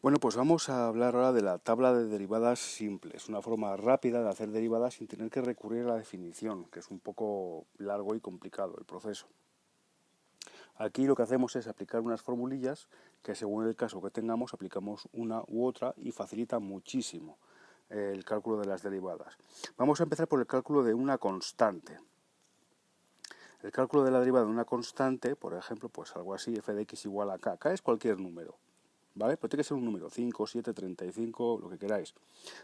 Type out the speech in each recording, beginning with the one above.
Bueno, pues vamos a hablar ahora de la tabla de derivadas simples, una forma rápida de hacer derivadas sin tener que recurrir a la definición, que es un poco largo y complicado el proceso. Aquí lo que hacemos es aplicar unas formulillas que según el caso que tengamos aplicamos una u otra y facilita muchísimo el cálculo de las derivadas. Vamos a empezar por el cálculo de una constante. El cálculo de la derivada de una constante, por ejemplo, pues algo así, f de x igual a k. K es cualquier número, ¿vale? Pero tiene que ser un número, 5, 7, 35, lo que queráis.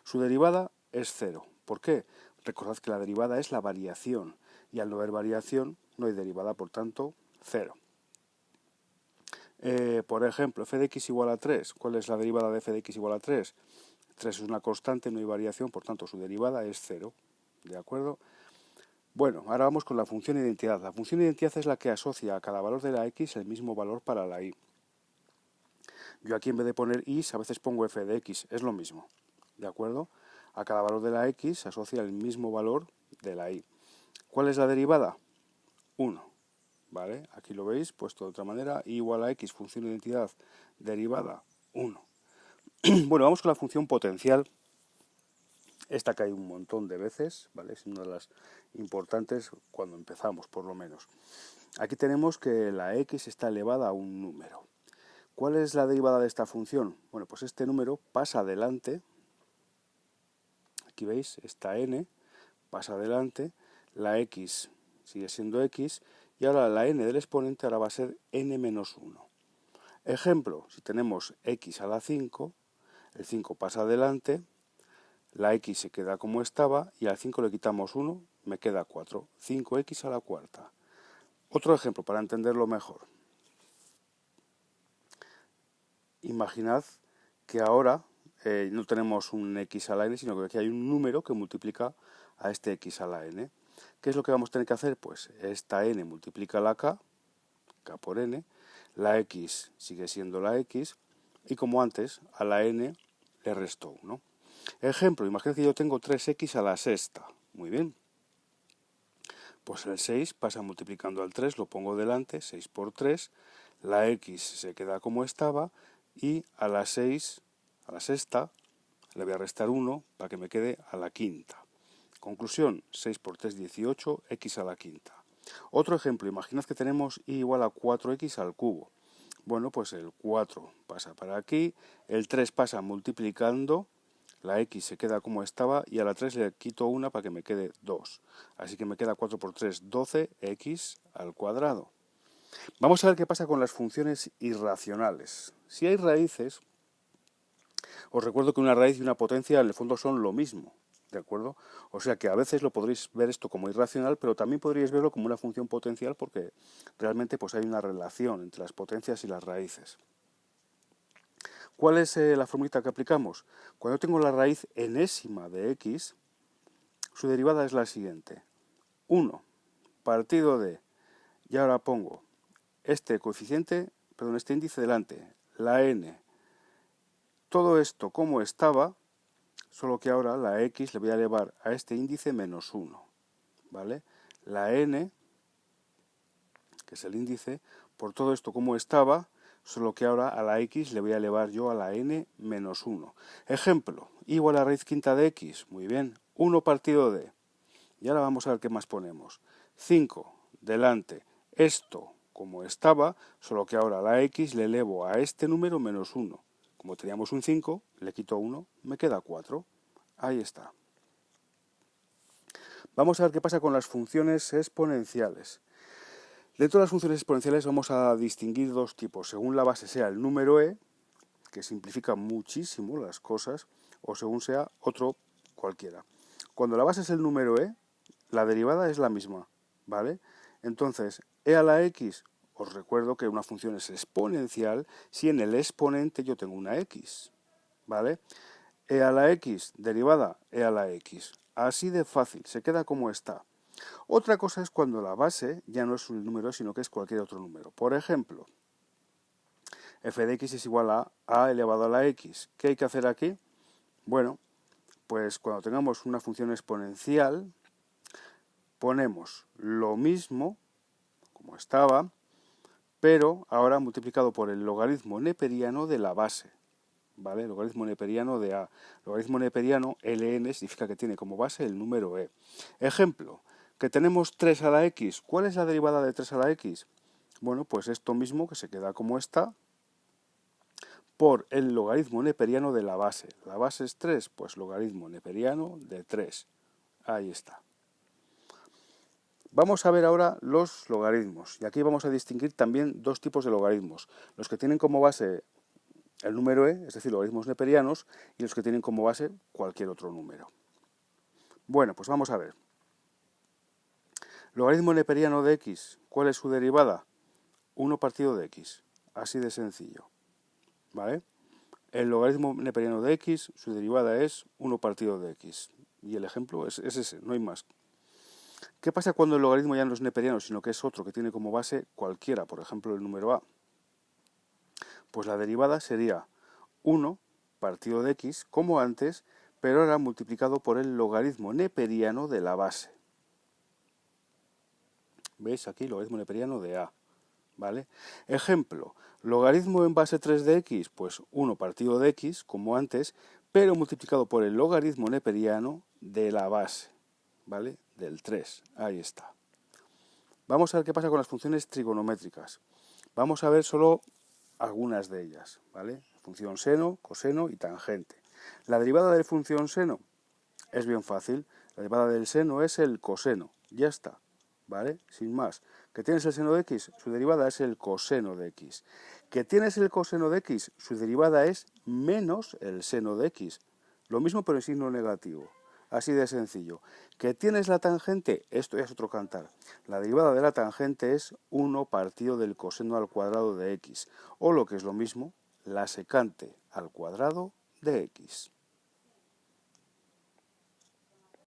Su derivada es 0. ¿Por qué? Recordad que la derivada es la variación, y al no haber variación no hay derivada, por tanto, 0. Por ejemplo, f de x igual a 3. ¿Cuál es la derivada de f de x igual a 3? 3 es una constante, no hay variación, por tanto su derivada es 0. ¿De acuerdo? Bueno, ahora vamos con la función identidad. La función identidad es la que asocia a cada valor de la x el mismo valor para la y. Yo aquí en vez de poner y a veces pongo f de x, es lo mismo. ¿De acuerdo? A cada valor de la x se asocia el mismo valor de la y. ¿Cuál es la derivada? 1. ¿Vale? Aquí lo veis, puesto de otra manera, y igual a x, función de identidad, derivada, 1. Bueno, vamos con la función potencial. Esta cae un montón de veces, ¿vale? Es una de las importantes cuando empezamos, por lo menos. Aquí tenemos que la x está elevada a un número. ¿Cuál es la derivada de esta función? Bueno, pues este número pasa adelante, aquí veis, esta n pasa adelante, la x sigue siendo x, y ahora la n del exponente ahora va a ser n menos 1. Ejemplo, si tenemos x a la 5, el 5 pasa adelante, la x se queda como estaba, y al 5 le quitamos 1, me queda 4. 5x a la cuarta. Otro ejemplo para entenderlo mejor. Imaginad que ahora no tenemos un x a la n, sino que aquí hay un número que multiplica a este x a la n. ¿Qué es lo que vamos a tener que hacer? Pues esta n multiplica la k, k por n, la x sigue siendo la x, y como antes, a la n le resto 1. Ejemplo, imaginad que yo tengo 3x a la sexta. Muy bien. Pues el 6 pasa multiplicando al 3, lo pongo delante, 6 por 3, la x se queda como estaba, y a la 6, a la sexta, le voy a restar 1 para que me quede a la quinta. Conclusión, 6 por 3, 18, x a la quinta. Otro ejemplo, imaginad que tenemos y igual a 4x al cubo. Bueno, pues el 4 pasa para aquí, el 3 pasa multiplicando, la x se queda como estaba, y a la 3 le quito 1 para que me quede 2. Así que me queda 4 por 3, 12x al cuadrado. Vamos a ver qué pasa con las funciones irracionales. Si hay raíces, os recuerdo que una raíz y una potencia en el fondo son lo mismo, ¿de acuerdo? O sea que a veces lo podréis ver esto como irracional, pero también podríais verlo como una función potencial porque realmente pues hay una relación entre las potencias y las raíces. ¿Cuál es la formulita que aplicamos? Cuando tengo la raíz enésima de x, su derivada es la siguiente. 1 partido de, y ahora pongo este coeficiente, perdón, este índice delante, la n. Todo esto como estaba, solo que ahora la x le voy a elevar a este índice menos 1. ¿Vale? La n, que es el índice, por todo esto como estaba, solo que ahora a la x le voy a elevar yo a la n menos 1. Ejemplo, igual a la raíz quinta de x, muy bien, 1 partido de. Y ahora vamos a ver qué más ponemos. 5 delante, esto como estaba, solo que ahora a la x le elevo a este número menos 1. Como teníamos un 5, le quito 1, me queda 4. Ahí está. Vamos a ver qué pasa con las funciones exponenciales. Dentro de las funciones exponenciales vamos a distinguir dos tipos, según la base sea el número e, que simplifica muchísimo las cosas, o según sea otro cualquiera. Cuando la base es el número e, la derivada es la misma, ¿vale? Entonces, e a la x, os recuerdo que una función es exponencial si en el exponente yo tengo una x, ¿vale? E a la x, derivada, e a la x. Así de fácil, se queda como está. Otra cosa es cuando la base ya no es un número, sino que es cualquier otro número. Por ejemplo, f de x es igual a elevado a la x. ¿Qué hay que hacer aquí? Bueno, pues cuando tengamos una función exponencial, ponemos lo mismo, como estaba, pero ahora multiplicado por el logaritmo neperiano de la base. ¿vale? Logaritmo neperiano de A. Logaritmo neperiano, ln, significa que tiene como base el número e. Ejemplo, que tenemos 3 a la x. ¿Cuál es la derivada de 3 a la x? Bueno, pues esto mismo que se queda como está por el logaritmo neperiano de la base. La base es 3, pues logaritmo neperiano de 3. Ahí está. Vamos a ver ahora los logaritmos. Y aquí vamos a distinguir también dos tipos de logaritmos. Los que tienen como base el número e, es decir, logaritmos neperianos, y los que tienen como base cualquier otro número. Bueno, pues vamos a ver. Logaritmo neperiano de x, ¿cuál es su derivada? 1 partido de x, así de sencillo. ¿Vale? El logaritmo neperiano de x, su derivada es 1 partido de x. Y el ejemplo es ese, no hay más. ¿Qué pasa cuando el logaritmo ya no es neperiano, sino que es otro que tiene como base cualquiera, por ejemplo el número a? Pues la derivada sería 1 partido de x, como antes, pero ahora multiplicado por el logaritmo neperiano de la base. ¿Veis aquí? Logaritmo neperiano de a. ¿Vale? Ejemplo, logaritmo en base 3 de x, pues 1 partido de x, como antes, pero multiplicado por el logaritmo neperiano de la base, ¿vale? Del 3, ahí está. Vamos a ver qué pasa con las funciones trigonométricas. Vamos a ver solo algunas de ellas, ¿vale? Función seno, coseno y tangente. La derivada de función seno es bien fácil. La derivada del seno es el coseno, ya está, ¿vale? Sin más. ¿Que tienes el seno de x? Su derivada es el coseno de x. ¿Que tienes el coseno de x? Su derivada es menos el seno de x. Lo mismo pero en signo negativo. Así de sencillo. ¿Que tienes la tangente? Esto ya es otro cantar. La derivada de la tangente es 1 partido del coseno al cuadrado de x. O lo que es lo mismo, la secante al cuadrado de x.